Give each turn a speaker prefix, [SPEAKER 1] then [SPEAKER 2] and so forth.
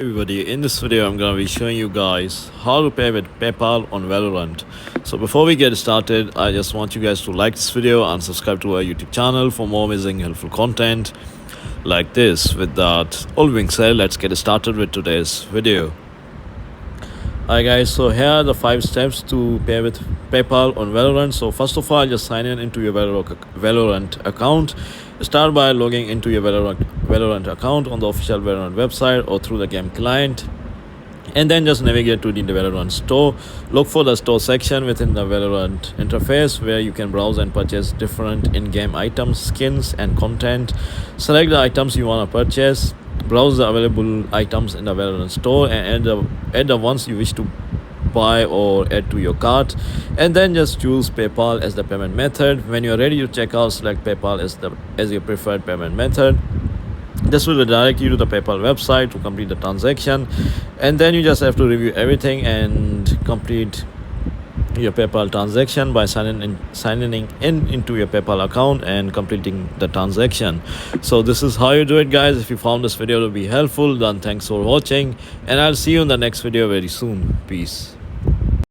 [SPEAKER 1] Everybody, in this video I'm going to be showing you guys how to pay with PayPal on Valorant. So before we get started, I just want you guys to like this video and subscribe to our YouTube channel for more amazing helpful content like this. With that all being said, let's get started with today's video. Alright guys, so here are the 5 steps to pay with PayPal on Valorant. So first of all, just sign in into your Valorant account. Start by logging into your Valorant account on the official Valorant website or through the game client, and then just navigate to the Valorant store. Look for the store section within the Valorant interface where you can browse and purchase different in-game items, skins and content. Select the items you want to purchase. Browse the available items in the Valorant store and add the ones you wish to buy or add to your cart, and then just choose PayPal as the payment method. When you are ready to check out, select PayPal as your preferred payment method. This will redirect you to the PayPal website to complete the transaction, and then you just have to review everything and complete your PayPal transaction by signing in into your PayPal account and completing the transaction. So this is how you do it, guys. If you found this video to be helpful, then thanks for watching, and I'll see you in the next video very soon. Peace.